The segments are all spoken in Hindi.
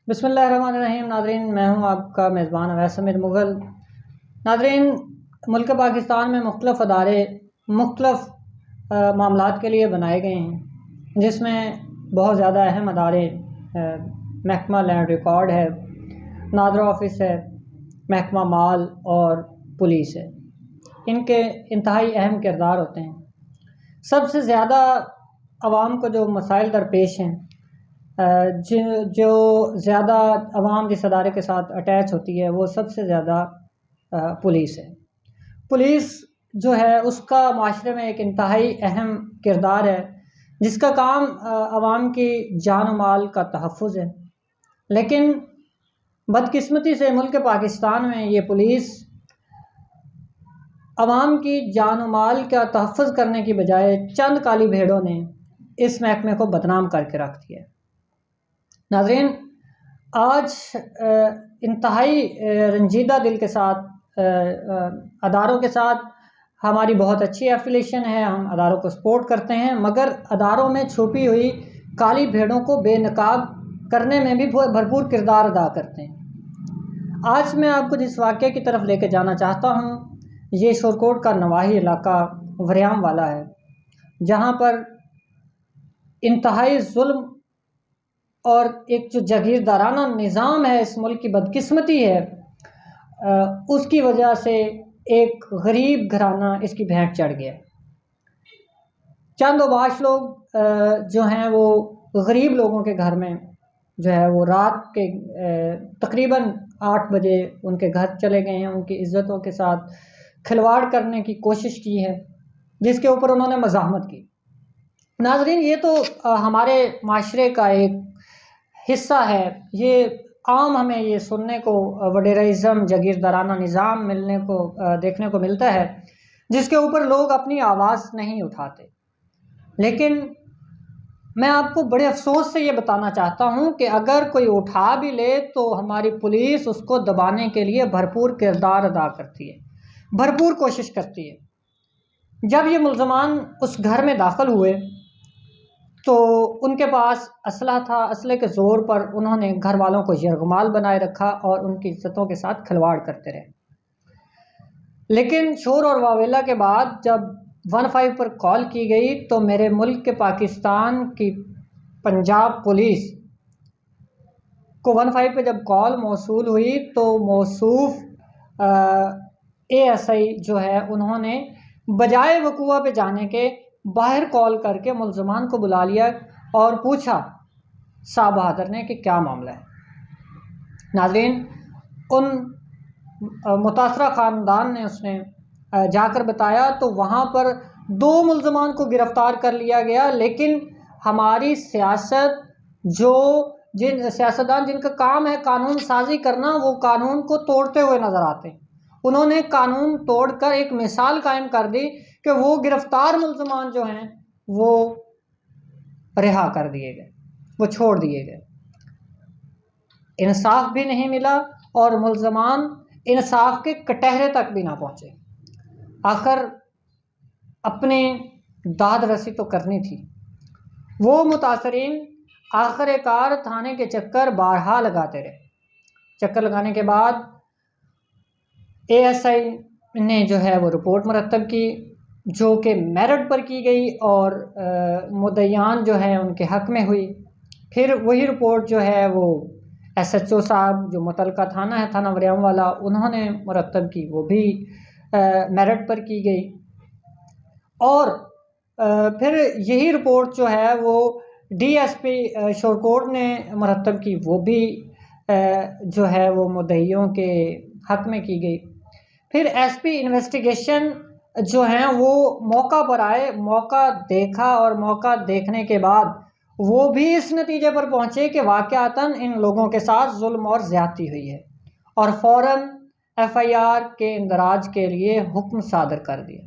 बिस्मिल्लाहिर्रहमानिर्रहीम। नाज़रीन, मैं हूं आपका मेज़बान अवैस हमीद मुग़ल। नाज़रीन, मुल्क पाकिस्तान में मुख्तलिफ़ अदारे मुख्तलिफ़ मामलात के लिए बनाए गए हैं, जिसमें बहुत ज़्यादा अहम अदारे महकमा लैंड रिकॉर्ड है, नादरा ऑफिस है, महकमा माल और पुलिस है। इनके इंतहाई अहम किरदार होते हैं। सबसे ज़्यादा आवाम को जो मसाइल दरपेश हैं, जो ज़्यादा आवाम जिस अदारे के साथ अटैच होती है, वो सबसे ज़्यादा पुलिस है। पुलिस जो है उसका माशरे में एक इंतहाई अहम किरदार है, जिसका काम आवाम की जान और माल का तहफ़्फ़ुज़ है। लेकिन बदकिस्मती से मुल्क पाकिस्तान में ये पुलिस आवाम की जान और माल का तहफ़्फ़ुज़ करने की बजाय चंद काली भेड़ों ने इस महकमे को बदनाम करके रख दिया। नाज़रीन, आज इंतहाई रंजीदा दिल के साथ अदारों के साथ हमारी बहुत अच्छी एफिलिएशन है, हम अदारों को सपोर्ट करते हैं, मगर अदारों में छुपी हुई काली भेड़ों को बेनकाब करने में भी भरपूर किरदार अदा करते हैं। आज मैं आपको जिस वाक़े की तरफ लेकर जाना चाहता हूँ, ये शोरकोट का नवाही इलाका वरियाम वाला है, जहाँ पर इंतहाई जुल्म और एक जो जागीरदाराना निज़ाम है, इस मुल्क की बदकिस्मती है, उसकी वजह से एक गरीब घराना इसकी भेंट चढ़ गया। चंद ओबाश लोग जो हैं वो गरीब लोगों के घर में जो है वो रात के तकरीबन 8 बजे उनके घर चले गए हैं, उनकी इज़्ज़तों के साथ खिलवाड़ करने की कोशिश की है, जिसके ऊपर उन्होंने मज़ाहमत की। नाज़रीन, ये तो हमारे माशरे का एक हिस्सा है। ये आम हमें ये सुनने को वडेरिज़म, जागीरदाराना निज़ाम मिलने को देखने को मिलता है, जिसके ऊपर लोग अपनी आवाज़ नहीं उठाते। लेकिन मैं आपको बड़े अफसोस से ये बताना चाहता हूँ कि अगर कोई उठा भी ले तो हमारी पुलिस उसको दबाने के लिए भरपूर किरदार अदा करती है, भरपूर कोशिश करती है। जब ये मुल्ज़मान उस घर में दाखिल हुए तो उनके पास असलहा था। असले के ज़ोर पर उन्होंने घर वालों को यरगमाल बनाए रखा और उनकी इज्जतों के साथ खिलवाड़ करते रहे। लेकिन शोर और वावेला के बाद जब 15 पर कॉल की गई तो मेरे मुल्क के पाकिस्तान की पंजाब पुलिस को 15 पे जब कॉल मौसूल हुई तो मौसूफ ASI जो है, उन्होंने बजाय वकूआ पे जाने के बाहर कॉल करके मुल्ज़मान को बुला लिया और पूछा साहब बहादुर ने कि क्या मामला है। नाज़रीन, उन मुतासरा ख़ानदान ने उसने जाकर बताया तो वहाँ पर 2 मुल्ज़मान को गिरफ़्तार कर लिया गया। लेकिन हमारी सियासत, जिन सियासतदान जिनका काम है कानून साजी करना, वो कानून को तोड़ते हुए नज़र आते हैं। उन्होंने कानून तोड़कर एक मिसाल कायम कर दी कि वो गिरफ्तार मुल्ज़मान जो हैं वो रिहा कर दिए गए, वो छोड़ दिए गए। इंसाफ भी नहीं मिला और मुल्ज़मान इंसाफ के कटहरे तक भी ना पहुँचे। आखिर अपने दाद रसी तो करनी थी। वो मुतासरीन आखिरकार थाने के चक्कर बारहा लगाते रहे। चक्कर लगाने के बाद ASI ने जो है वो रिपोर्ट मुरतब की, जो कि मेरिट पर की गई और मुद्दईयान जो है उनके हक़ में हुई। फिर वही रिपोर्ट जो है वो SHO साहब जो मुतलका थाना है, थाना वरियाम वाला, उन्होंने मुरतब की, वो भी मेरिट पर की गई। और फिर यही रिपोर्ट जो है वो DSP शोरकोट ने मुरतब की, वो भी जो है वो मुद्दईयों के हक़ में की गई। फिर SP इन्वेस्टिगेशन जो हैं वो मौका पर आए, मौका देखा और मौका देखने के बाद वो भी इस नतीजे पर पहुँचे कि वाक़यातन इन लोगों के साथ जुल्म और ज़्यादती हुई है और फ़ौरन FIR के इंदराज के लिए हुक्म सादर कर दिया।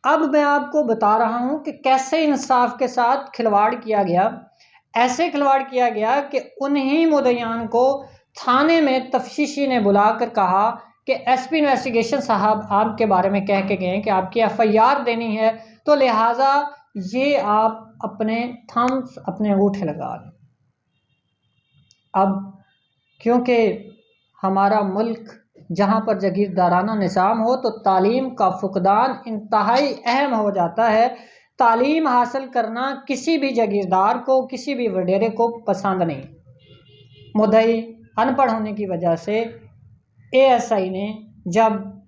अब मैं आपको बता रहा हूँ कि कैसे इंसाफ के साथ खिलवाड़ किया गया। ऐसे खिलवाड़ किया गया कि उन्हीं मुद्दईयान को थाने में तफ्तीशी ने बुलाकर कहा कि SP इन्वेस्टिगेशन साहब आपके बारे में कह के गए कि आपकी FIR देनी है, तो लिहाजा ये आप अपने थम्स अपने अंगूठे लगा लें। अब क्योंकि हमारा मुल्क जहाँ पर जागीरदाराना निज़ाम हो तो तालीम का फुकदान इंतहाई अहम हो जाता है। तालीम हासिल करना किसी भी जागीरदार को, किसी भी वडेरे को पसंद नहीं। मुद्दई अनपढ़ होने की वजह से एएसआई ने, जब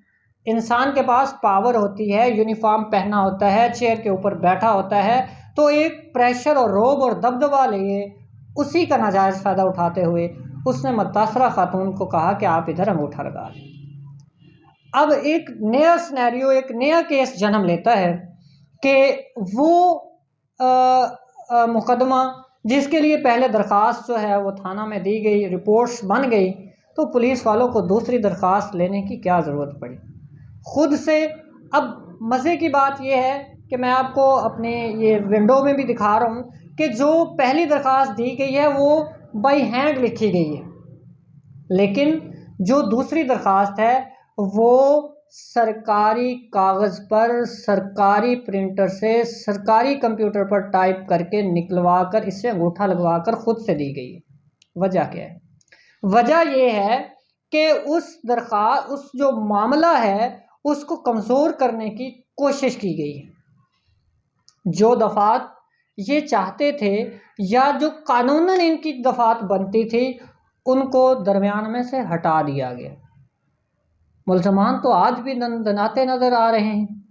इंसान के पास पावर होती है, यूनिफॉर्म पहना होता है, चेयर के ऊपर बैठा होता है, तो एक प्रेशर और रोब और दबदबा लिए उसी का नाजायज़ फ़ायदा उठाते हुए उसने मुतासरा खातून को कहा कि आप इधर अंगूठा लगा दें। अब एक नया सिनेरियो, एक नया केस जन्म लेता है कि वो मुकदमा जिसके लिए पहले दरख्वास्त जो है वो थाना में दी गई, रिपोर्ट्स बन गई, तो पुलिस वालों को दूसरी दरख्वास्त लेने की क्या ज़रूरत पड़ी खुद से। अब मज़े की बात यह है कि मैं आपको अपने ये विंडो में भी दिखा रहा हूँ कि जो पहली दरख्वास्त दी गई है वो बाई हैंड लिखी गई है, लेकिन जो दूसरी दरख्वास्त है वो सरकारी कागज़ पर, सरकारी प्रिंटर से, सरकारी कंप्यूटर पर टाइप करके निकलवा कर, इससे अंगूठा लगवा कर ख़ुद से दी गई है। वजह क्या है? वजह ये है कि उस जो मामला है उसको कमज़ोर करने की कोशिश की गई है। जो दफ़ात ये चाहते थे या जो कानूनन इनकी दफ़ात बनती थी उनको दरमियान में से हटा दिया गया। मुल्ज़मान तो आज भी दनाते नज़र आ रहे हैं,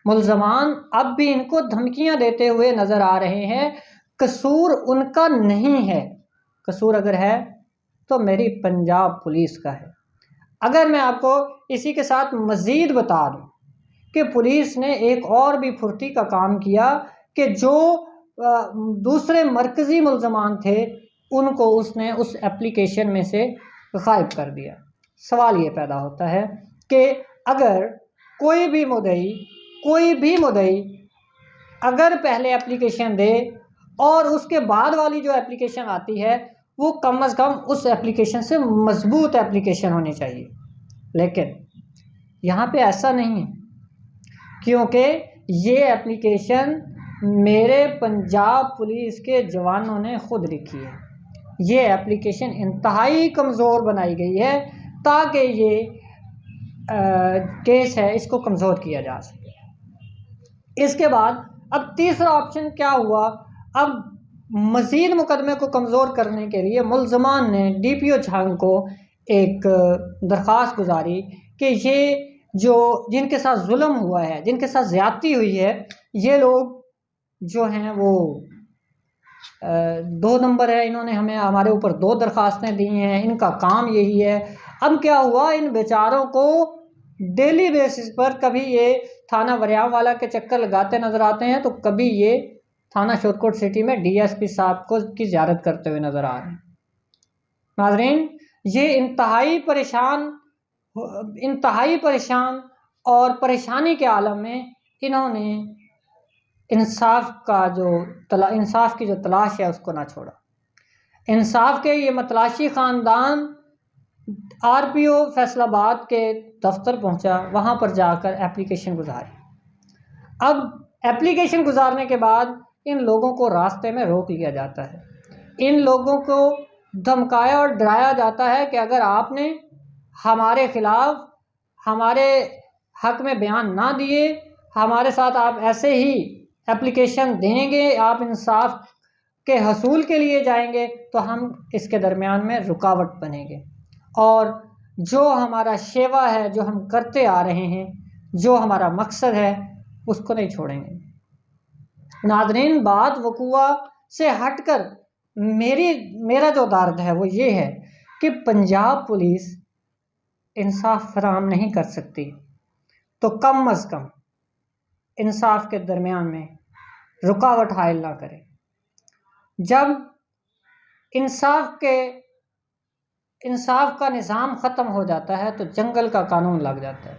मुल्ज़मान अब भी इनको धमकियां देते हुए नज़र आ रहे हैं। कसूर उनका नहीं है, कसूर अगर है तो मेरी पंजाब पुलिस का है। अगर मैं आपको इसी के साथ मज़ीद बता दूं कि पुलिस ने एक और भी फुर्ती का काम किया कि जो दूसरे मरकज़ी मुल्ज़मान थे उनको उसने उस एप्लीकेशन में से गायब कर दिया। सवाल ये पैदा होता है कि अगर कोई भी मुद्दई अगर पहले एप्लीकेशन दे और उसके बाद वाली जो एप्लीकेशन आती है वो कम अज़ कम उस एप्लीकेशन से मजबूत एप्लीकेशन होनी चाहिए, लेकिन यहाँ पे ऐसा नहीं है, क्योंकि ये एप्लीकेशन मेरे पंजाब पुलिस के जवानों ने खुद लिखी है। ये एप्लीकेशन इंतहाई कमज़ोर बनाई गई है ताकि ये केस है इसको कमज़ोर किया जा सके। इसके बाद अब तीसरा ऑप्शन क्या हुआ? अब मज़ीद मुकदमे को कमज़ोर करने के लिए मुल्ज़मान ने डीपीओ झांग को एक दरख्वास्त गुजारी कि ये जो जिनके साथ जुल्म हुआ है, जिनके साथ ज़्यादती हुई है, ये लोग जो हैं वो 2 नंबर है, इन्होंने हमारे ऊपर 2 दरख्वास्तें दी हैं, इनका काम यही है। अब क्या हुआ, इन बेचारों को डेली बेसिस पर कभी ये थाना वरियावाला के चक्कर लगाते नज़र आते हैं तो कभी ये थाना शोरकोट सिटी में डीएसपी साहब को की ज़ियारत करते हुए नज़र आ रहे हैं। नाज़रीन, ये इंतहाई परेशान और परेशानी के आलम में इन्होंने इंसाफ की जो तलाश है उसको ना छोड़ा। इंसाफ के ये मतलाशी ख़ानदान आरपीओ फैसलाबाद के दफ्तर पहुंचा, वहां पर जाकर एप्लीकेशन गुजारी। अब एप्लीकेशन गुजारने के बाद इन लोगों को रास्ते में रोक लिया जाता है, इन लोगों को धमकाया और डराया जाता है कि अगर आपने हमारे खिलाफ, हमारे हक में बयान ना दिए, हमारे साथ आप ऐसे ही एप्लीकेशन देंगे, आप इंसाफ के हसूल के लिए जाएंगे तो हम इसके दरमियान में रुकावट बनेंगे और जो हमारा शेवा है, जो हम करते आ रहे हैं, जो हमारा मकसद है, उसको नहीं छोड़ेंगे। नाज़रीन, बात वकूआ से हटकर मेरा जो दर्द है वो ये है कि पंजाब पुलिस इंसाफ फराहम नहीं कर सकती तो कम अज़ कम इंसाफ के दरमियान में रुकावट हायल ना करे। जब इंसाफ का निज़ाम ख़त्म हो जाता है तो जंगल का कानून लग जाता है।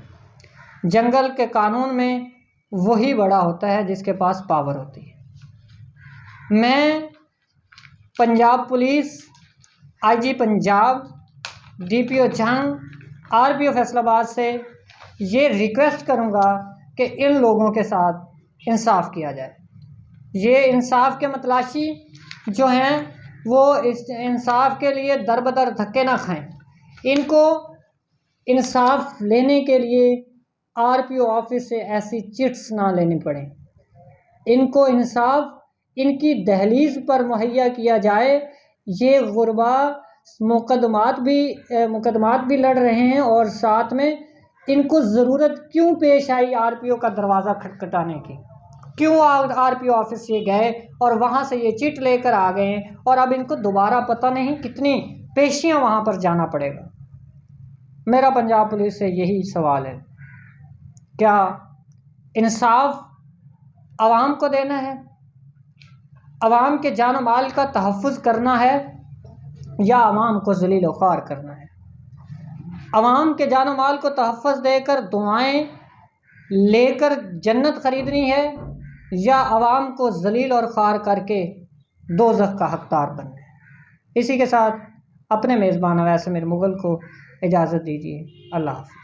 जंगल के कानून में वही बड़ा होता है जिसके पास पावर होती है। मैं Punjab police, IG Punjab, DPO Jhang, RPO Faisalabad से ये रिक्वेस्ट करूँगा कि इन लोगों के साथ इंसाफ किया जाए। ये इंसाफ के मतलाशी जो हैं वो इस इंसाफ के लिए दर बदर धक्के ना खाएं। इनको इंसाफ लेने के लिए आरपीओ ऑफिस से ऐसी चिट्स ना लेनी पड़े। इनको इंसाफ इनकी दहलीज पर मुहैया किया जाए। ये गुरबा मुकदमात भी लड़ रहे हैं और साथ में इनको ज़रूरत क्यों पेश आई आरपीओ का दरवाज़ा खटखटाने की, क्यों आरपीओ ऑफिस से गए और वहाँ से ये चिट लेकर आ गए और अब इनको दोबारा पता नहीं कितनी पेशियाँ वहाँ पर जाना पड़ेगा। मेरा पंजाब पुलिस से यही सवाल है, क्या इंसाफ आवाम को देना है, आवाम के जान माल का तहफ़्फ़ुज़ करना है, या आवाम को ज़लील ख़्वार करना है? आवाम के जान माल को तहफ़्फ़ुज़ देकर दुआएं लेकर जन्नत ख़रीदनी है, या आवाम को ज़लील और ख़्वार करके दोज़ख का हक़दार बनना है? इसी के साथ अपने मेज़बान अवैस अमीर मुग़ल को इजाज़त दीजिए। अल्लाह हाफ़िज़।